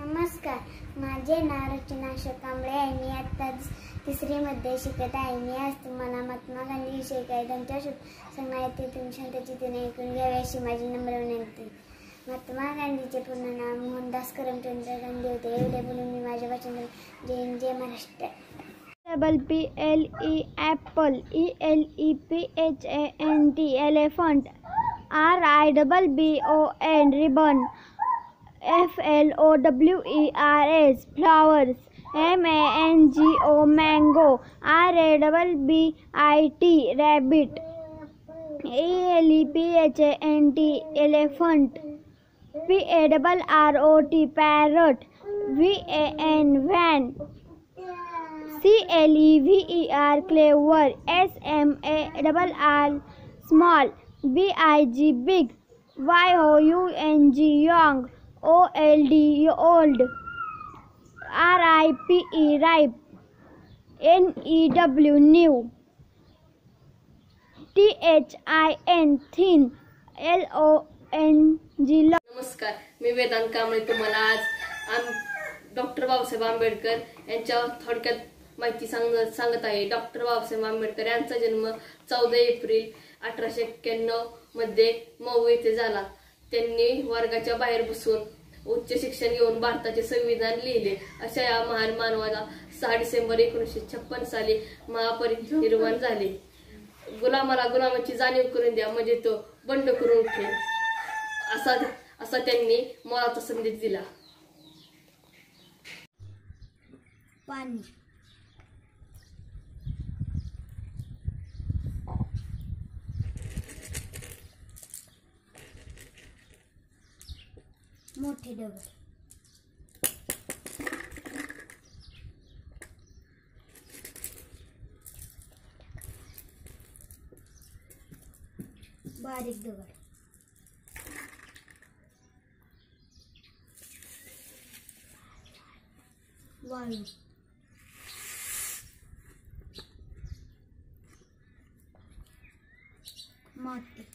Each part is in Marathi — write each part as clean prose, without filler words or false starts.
नमस्कार, माझे नाव रचना अशोक कांबळे आहे. मी आता तिसरीमध्ये शिकत आहे. मी आज तुम्हाला महात्मा गांधी विषयी काही त्यांच्या सांगणार आहे. तुम्ही शांततेने चिंतन ऐकून घ्यावे अशी माझी नम्र विनंती. महात्मा गांधीचे पूर्ण नाव मोहनदास करमचंद गांधी होते. एवढे बोलून मी माझे वाचन जय हिंद, जय Maharashtra. PLE apple, ELEPHANT elephant, RIBBON ribbon, FLOWERS flowers, MANGO mango, RABBIT rabbit, ELEPHANT elephant, PARROT parrot, VAN van, CLEVER clever, SMARR small, BIG big, YOUNG young, OLD old, RIPE ripe, NEW new, THIN thin, LONG long. नमस्कार, मी वेदांत कांबळे तुम्हाला आज डॉक्टर बाबासाहेब आंबेडकर यांच्या थोडक्यात माहिती सांगत आहे. डॉक्टर बाबासाहेब आंबेडकर यांचा जन्म 14 एप्रिल 1891 मध्ये मऊ येथे झाला. त्यांनी वर्गाच्या बाहेर बसून उच्च शिक्षण घेऊन भारताचे संविधान लिहिले. अशा या महान मानवाला 6 डिसेंबर 1956 साली महापरिनिर्वाण झाले. गुलामाला गुलामाची जाणीव करून द्या, म्हणजे तो बंड करून उठेल, असा त्यांनी मोलाचा संदेश दिला. पाणी, मोठे दगड, बारीक दगड, वाळू, माती,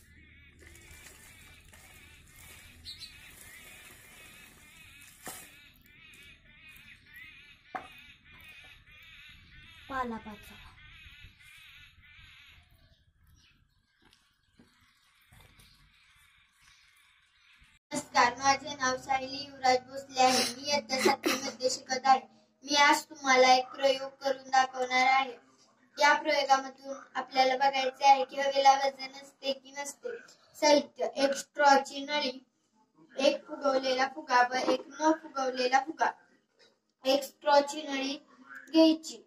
पालापाचोळा, नमस्कार, माझे नाव सायली युवराज भोसले आहे. मी इयत्ता 7वी मध्ये शिकत आहे. मी आज तुम्हाला एक प्रयोग करून दाखवणार आहे. या प्रयोगामधून आपल्याला बघायचे आहे की हवेला वजन असते की नसते. साहित्य: एक स्ट्रॉची नळी, एक फुगवलेला फुगा व एक न फुगवलेला फुगा. एक स्ट्रॉची नळी घ्यायची,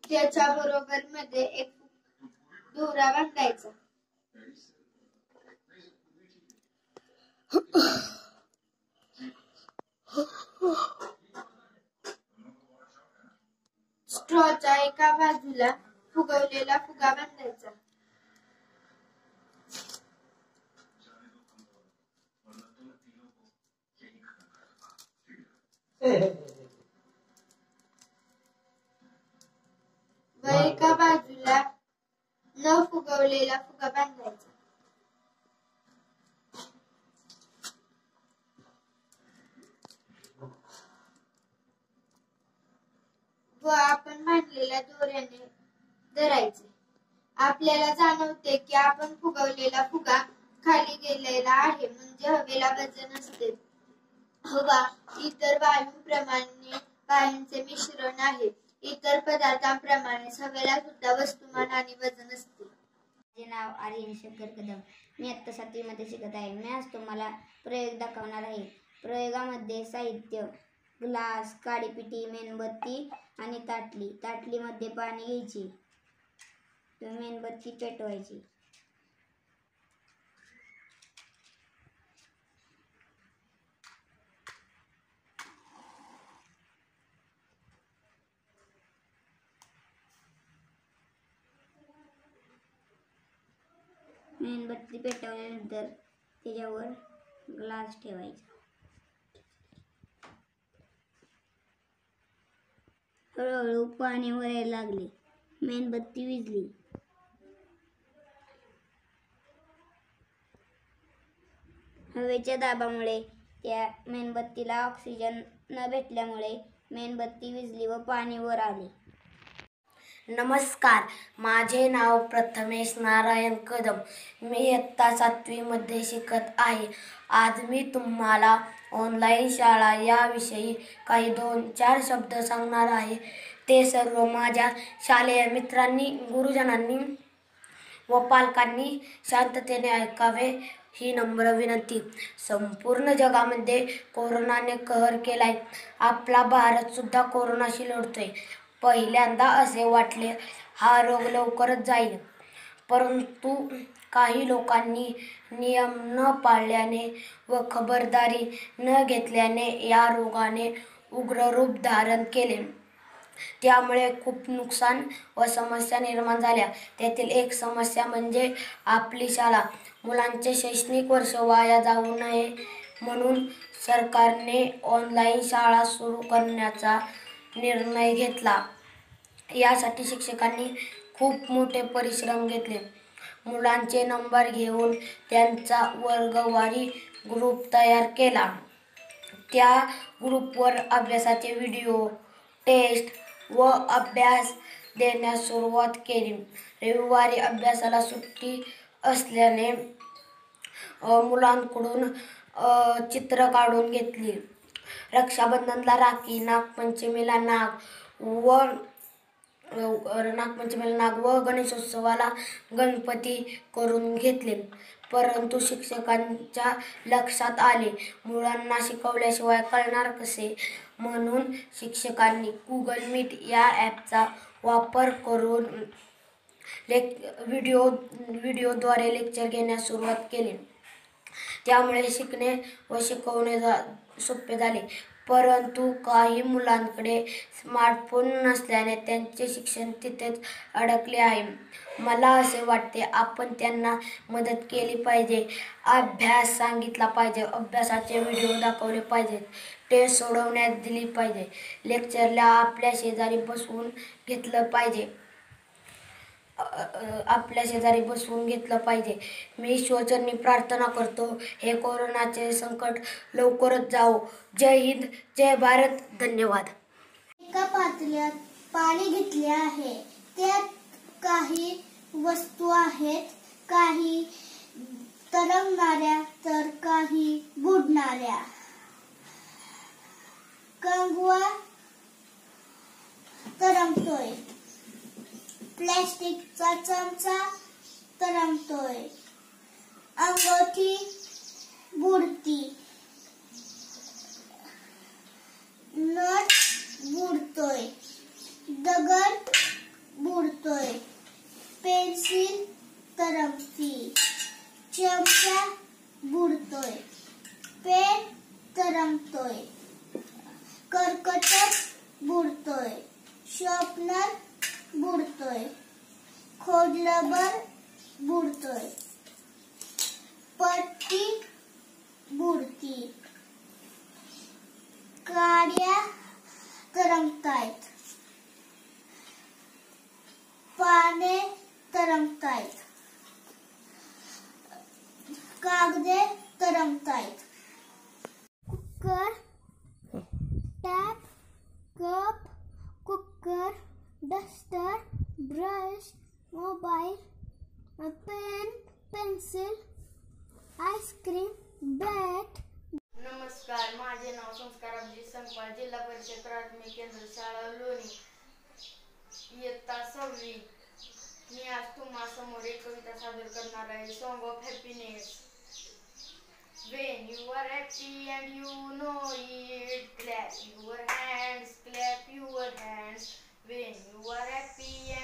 त्याच्या बरोबर मध्ये एक दोरा बांधायचा. स्ट्रॉच्या एका बाजूला फुगवलेला फुगा बांधायचा. व एका बाजूला न फुगवलेला फुगा बांधायचा. व आपण बांधलेल्या दोऱ्याने धरायचे. आपल्याला जाणवते की आपण फुगवलेला फुगा खाली गेलेला आहे, म्हणजे हवेला वजन असते. हवा इतर वायूंप्रमाणे वायूंचे मिश्रण आहे. इतर पदार्थांप्रमाणेच हवेला सुद्धा वस्तुमान आणि वजन असते. माझे नाव आर्यन शंकर कदम. मी आत्ता 7वी मध्ये शिकत आहे. मी आज तुम्हाला प्रयोग दाखवणार आहे. प्रयोगामध्ये साहित्य: ग्लास, काडीपिटी, मेणबत्ती आणि ताटली. ताटलीमध्ये पाणी घ्यायचे, मेणबत्ती पेटवायची. मेणबत्ती पेटवल्यानंतर त्याच्यावर ग्लास ठेवायचा. हळूहळू पाणी वरायला लागले. मेणबत्ती विझली. हवेच्या दाबामुळे त्या मेणबत्तीला ऑक्सिजन न भेटल्यामुळे मेणबत्ती विझली व पाणी वर आले. नमस्कार, माझे नाव प्रथमेश नारायण कदम. मी इयत्ता 7वी मध्ये शिकत आहे. आज मी तुम्हाला ऑनलाईन शाळा याविषयी काही 2-4 शब्द सांगणार आहे. ते सर्व माझ्या शालेय मित्रांनी, गुरुजनांनी व पालकांनी शांततेने ऐकावे ही नम्र विनंती. संपूर्ण जगामध्ये कोरोनाने कहर केलाय. आपला भारत सुद्धा कोरोनाशी लढतोय. पहिल्यांदा असे वाटले हा रोग लवकरच जाईल, परंतु काही लोकांनी नियम न पाळल्याने व खबरदारी न घेतल्याने या रोगाने उग्र रूप धारण केले. त्यामुळे खूप नुकसान व समस्या निर्माण झाल्या. त्यातील एक समस्या म्हणजे आपली शाळा. मुलांचे शैक्षणिक वर्ष वाया जाऊ नये म्हणून सरकारने ऑनलाईन शाळा सुरू करण्याचा निर्णय घेतला. यासाठी शिक्षकांनी खूप मोठे परिश्रम घेतले. मुलांचे नंबर घेऊन त्यांचा वर्गवारी ग्रुप तयार केला. त्या ग्रुपवर अभ्यासाचे व्हिडिओ, टेस्ट व अभ्यास देण्यास सुरुवात केली. रविवारी अभ्यासाला सुट्टी असल्याने मुलांकडून चित्र काढून घेतली. रक्षाबंधनला राखी, नागपंचमीला नाग व गणेशोत्सवाला गणपती करून घेतले. परंतु शिक्षकांच्या लक्षात आले मुलांना शिकवल्याशिवाय कळणार कसे, म्हणून शिक्षकांनी गुगल मीट या ॲपचा वापर करून व्हिडिओद्वारे लेक्चर घेण्यास सुरुवात केली. त्यामुळे शिकणे व शिकवणे सोपे झाले. परंतु काही मुलांकडे स्मार्टफोन नसल्याने त्यांचे शिक्षण तिथेच अडकले आहे. मला असे वाटते आपण त्यांना मदत केली पाहिजे. अभ्यास सांगितला पाहिजे, अभ्यासाचे व्हिडिओ दाखवले पाहिजेत, टेस्ट सोडवण्यास दिली पाहिजे, लेक्चरला आपल्या शेजारी बसवून घेतलं पाहिजे. मी ईश्वरचरणी प्रार्थना करतो हे कोरोनाचे संकट लवकरच जावो. जय हिंद, जय भारत. धन्यवाद. एका पातेल्यात पाणी घेतले आहे. त्यात काही वस्तू आहेत, काही तरंगणाऱ्या तर काही बुडणाऱ्या. कंगवा तरंगतोय, प्लॅस्टिकचा चमचा तरंगतोय, अंगठी बुडती, नट बुडतोय, दगड बुडतोय, पेन्सिल तरंगती, चमचा बुडतोय, पेन तरंगतोय, कर्कट बुडतोय, शॉर्पनर बुडतोय, खोडलबर बुडतोय, पट्टी बुडती, काड्या तरंगतायत, पाने तरंगतायत, कागदे तरंगतायत. Cooker, tap, cup, cooker, duster, brush, mobile, pen, pencil, ice cream, bat. नमस्कार, माझे नाव संस्कार अभिजित संकपाळ, जिल्हा परिषद प्राथमिक केंद्र शाळा लोणी, इयत्ता 6वी. मी आज तुम्हासमोर एक कविता सादर करणार आहे. Song of happiness. When you are happy and you know it, clap your hands, clap your hands. When you are happy and